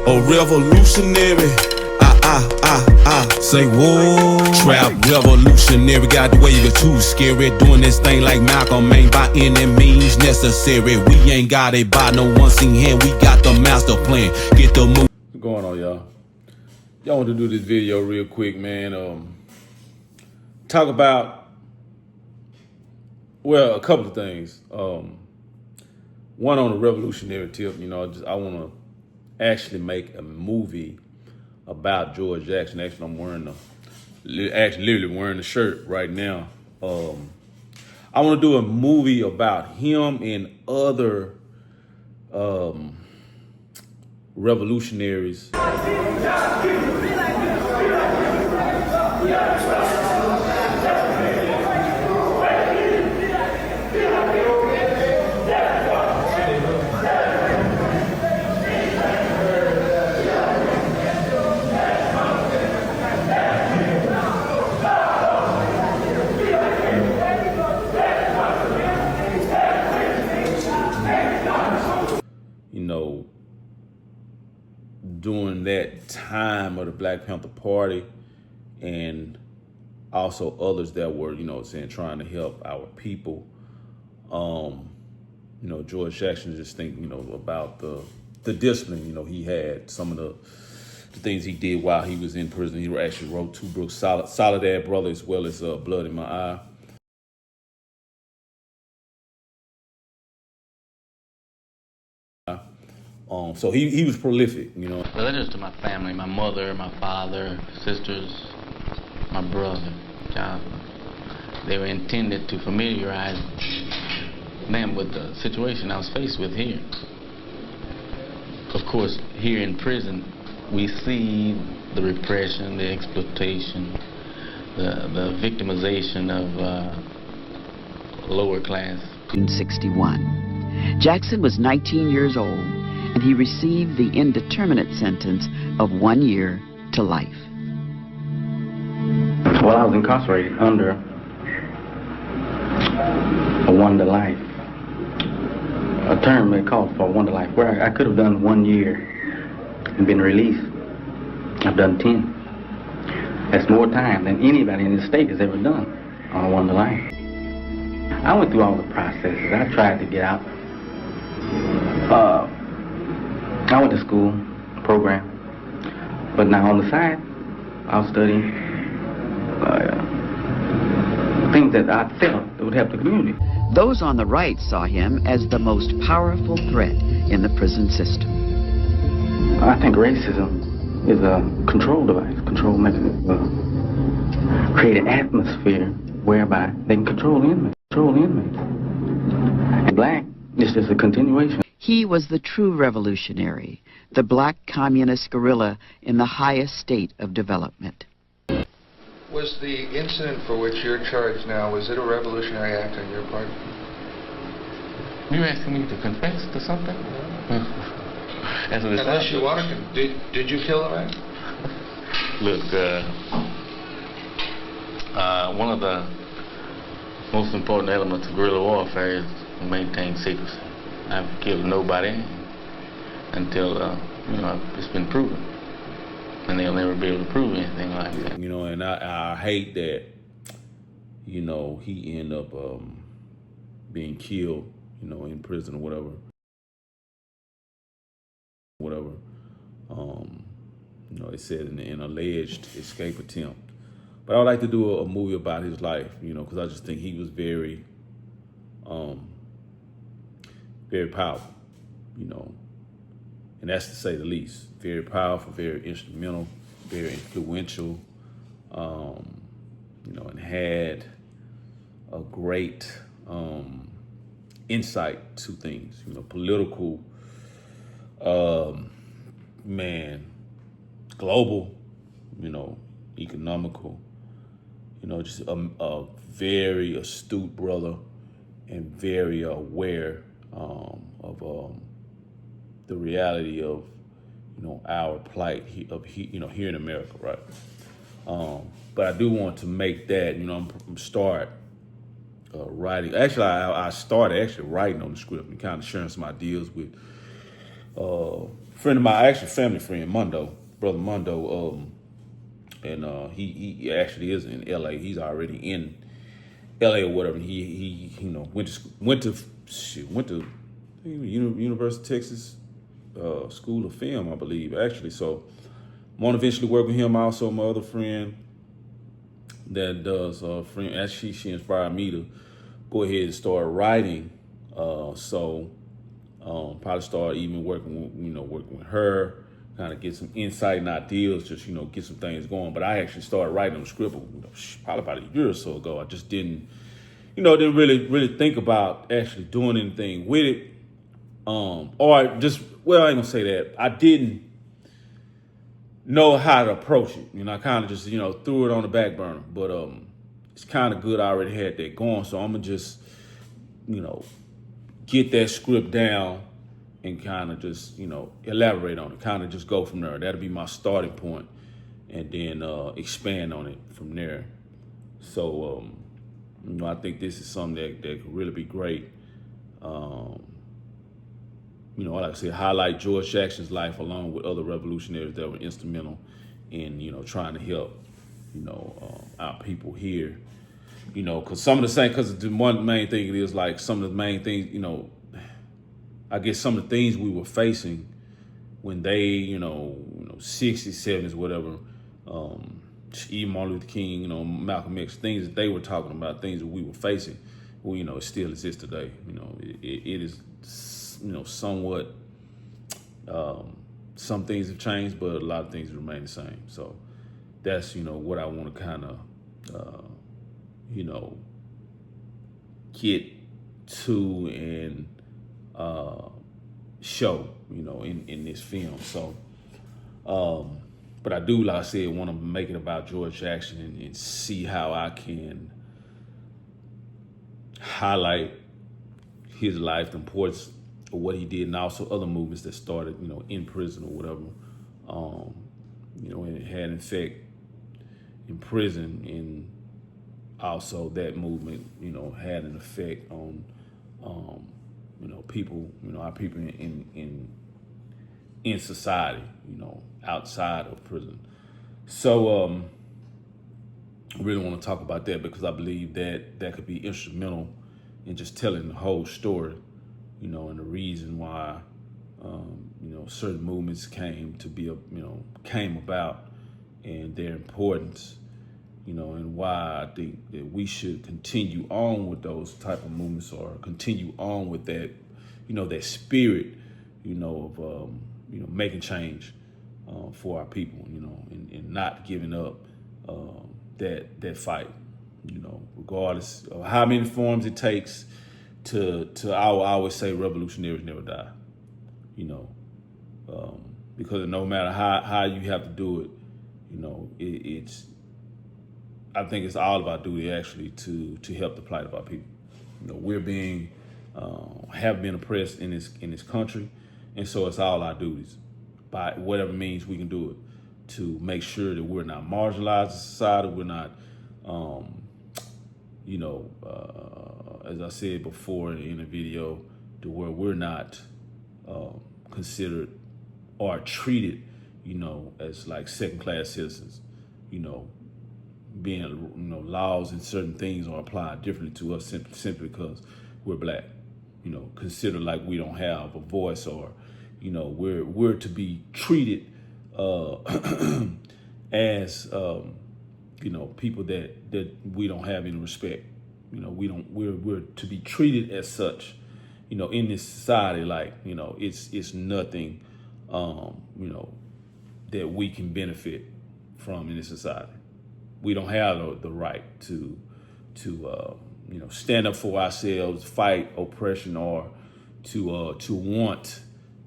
A revolutionary. Say whoa. Trap revolutionary. Got the wave is too scary. Doing this thing like Malcolm ain't by any means necessary. We ain't got it by no one seen hand. We got the master plan. Get the move. What's going on, y'all? Y'all want to do this video real quick, man. Talk about, well, a couple of things. One on the revolutionary tip, I want to actually make a movie about George Jackson. Actually, I'm wearing literally wearing the shirt right now. I want to do a movie about him and other revolutionaries. During that time of the Black Panther Party, and also others that were, trying to help our people. George Jackson, just think, about the discipline, he had, some of the things he did while he was in prison. He actually wrote two books, Soledad Brother, as well as Blood in My Eye. So he was prolific, The letters to my family, my mother, my father, sisters, my brother, Jonathan, they were intended to familiarize them with the situation I was faced with here. Of course, here in prison, we see the repression, the exploitation, the victimization of lower class. In 1961, Jackson was 19 years old, and he received the indeterminate sentence of 1 year to life. Well, I was incarcerated under a 1 to life, a term they called for 1 to life, where I could have done 1 year and been released. I've done 10. That's more time than anybody in the state has ever done on a 1 to life. I went through all the processes. I tried to get out. I went to school, program, but now on the side, I was studying things that I felt that would help the community. Those on the right saw him as the most powerful threat in the prison system. I think racism is a control device, control mechanism, create an atmosphere whereby they can control the inmates, And black is just a continuation. He was the true revolutionary, the black communist guerrilla in the highest state of development. Was the incident for which you're charged now, was it a revolutionary act on your part? You're asking me to confess to something? Unless you want to, did you kill a man? Look, one of the most important elements of guerrilla warfare is to maintain secrecy. I've killed nobody until, it's been proven. And they'll never be able to prove anything like that. And I hate that, he ended up being killed, in prison or whatever. It said in an alleged escape attempt. But I would like to do a movie about his life, because I just think he was very powerful, and that's to say the least. Very powerful, very instrumental, very influential, and had a great insight to things, political, global, economical, just a very astute brother and very aware of the reality of, our plight here in America, right? But I do want to make that, I'm start writing. Actually, I started writing on the script and kind of sharing some ideas with friend of mine, actually family friend, Mundo, brother Mundo, and he actually is in L.A. He's already in L.A. or whatever. He went to University of Texas School of Film, I believe, actually. So I want to eventually work with him. Also, my other friend that does friend, actually she inspired me to go ahead and start writing. Probably start even working with her, kind of get some insight and ideas, just get some things going. But I actually started writing a script probably about a year or so ago. I just didn't really think about actually doing anything with it. Or just, well, I ain't gonna say that. I didn't know how to approach it. I kind of just, threw it on the back burner. But it's kind of good I already had that going. So I'm gonna just, get that script down and kind of just, elaborate on it. Kind of just go from there. That'll be my starting point, and then expand on it from there. So, I think this is something that could really be great. Like I said, highlight George Jackson's life along with other revolutionaries that were instrumental in, trying to help, our people here. Because the one main thing it is like some of the main things, I guess some of the things we were facing when they, 60s, 70s, whatever, even Martin Luther King, Malcolm X, things that they were talking about, things that we were facing, well, it still exists today. It is, somewhat, some things have changed, but a lot of things remain the same. So that's, what I want to kind of, get to and show, in this film. So, but I do, like I said, want to make it about George Jackson and see how I can highlight his life, the importance of what he did, and also other movements that started, in prison or whatever, and had an effect in prison, and also that movement, had an effect on, people, our people in society, outside of prison. So I really want to talk about that because I believe that could be instrumental in just telling the whole story, and the reason why, certain movements came about, and their importance, and why I think that we should continue on with those type of movements, or continue on with that, that spirit, of, making change for our people, and not giving up that fight, regardless of how many forms it takes to I always say revolutionaries never die, because no matter how you have to do it, it's, I think it's all about duty actually to help the plight of our people. We're being, have been oppressed in this country, and so it's all our duties, by whatever means we can do it, to make sure that we're not marginalized as a society. We're not, as I said before in the video, to where we're not considered or treated, as like second-class citizens, being, laws and certain things are applied differently to us simply because we're black, considered like we don't have a voice, or, we're to be treated as, people that we don't have any respect. We're to be treated as such, in this society, like, it's nothing, that we can benefit from in this society. We don't have the right to stand up for ourselves, fight oppression, or to want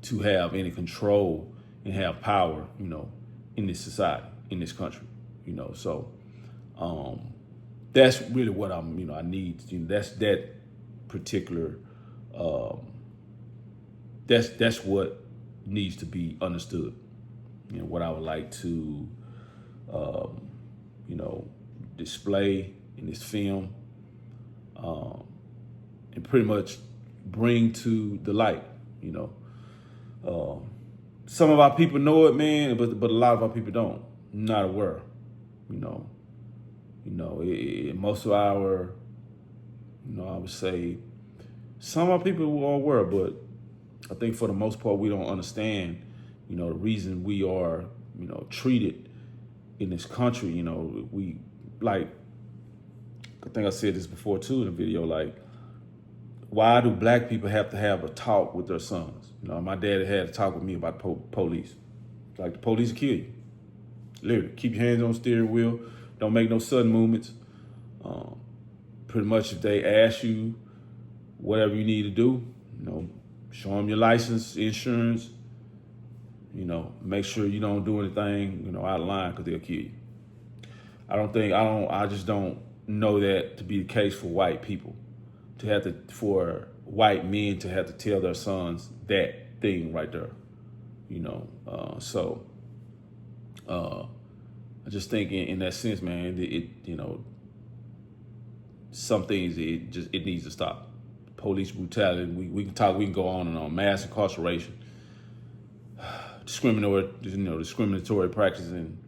to have any control and have power, in this society, in this country, So that's really what I need. That's that particular. That's what needs to be understood. What I would like to, display in this film, and pretty much bring to the light, some of our people know it, man, but a lot of our people don't. Not aware, most of our, I would say, some of our people are aware, but I think for the most part we don't understand, the reason we are, treated in this country. We like, I think I said this before too in the video, like, why do black people have to have a talk with their sons? My dad had a talk with me about police. Like, the police will kill you. Literally, keep your hands on the steering wheel. Don't make no sudden movements. Pretty much if they ask you whatever you need to do, show them your license, insurance, make sure you don't do anything, out of line, because they'll kill you. I just don't know that to be the case for white people. For white men to have to tell their sons that thing right there, so I just think in that sense, man, some things it needs to stop. Police brutality. We can go on and on. Mass incarceration, discriminatory practices in,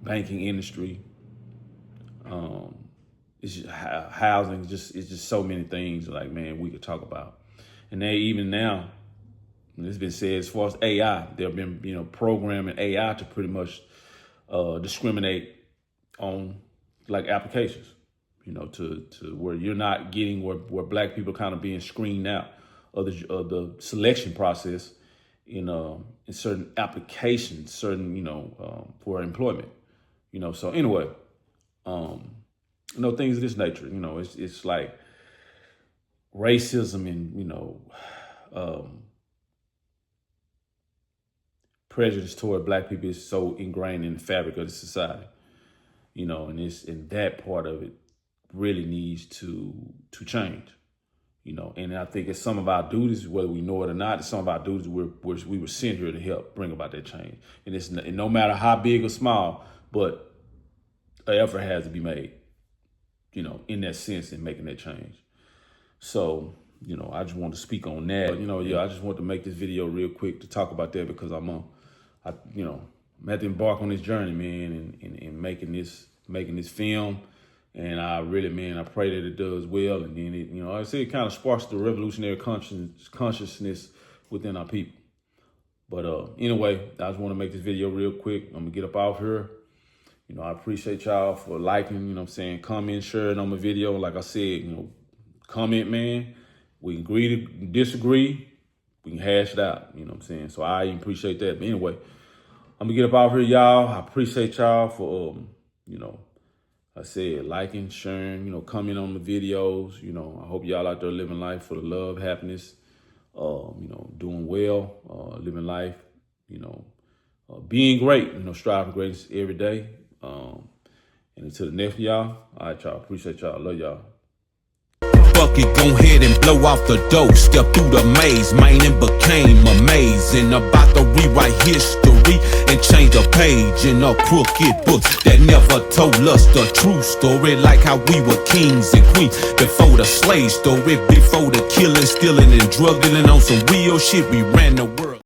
banking industry. It's just housing. It's just so many things. Like, man, we could talk about. And even now, it's been said as far as AI, they've been programming AI to pretty much discriminate on like applications. To where you're not getting where black people kind of being screened out of the selection process in certain applications, for employment. So anyway. Things of this nature, it's like racism and, prejudice toward black people is so ingrained in the fabric of the society, and that part of it really needs to change, and I think it's some of our duties, whether we know it or not, it's some of our duties we were sent here to help bring about that change. And no matter how big or small, but an effort has to be made, in that sense, in making that change. So, I just want to speak on that. I just want to make this video real quick to talk about that, because I'm at to embark on this journey, man, and making this film. And I really, man, I pray that it does well. And then it, I say it kind of sparks the revolutionary consciousness within our people. But anyway, I just want to make this video real quick. I'm gonna get up out here. I appreciate y'all for liking, comment, sharing on my video. Like I said, comment, man. We can agree to disagree. We can hash it out, So I appreciate that. But anyway, I'm gonna get up out here, y'all. I appreciate y'all for, I said, liking, sharing, comment on the videos. I hope y'all out there living life for the love, happiness, doing well, living life, being great, striving for greatness every day. And until the next, y'all. All right, y'all. Appreciate y'all. Love y'all. Fuck it, go ahead and blow out the dough. Step through the maze, man, and became amazing. About to rewrite history and change a page in a crooked book that never told us the true story. Like how we were kings and queens before the slave story, before the killing, stealing, and drug dealing on some real shit. We ran the world.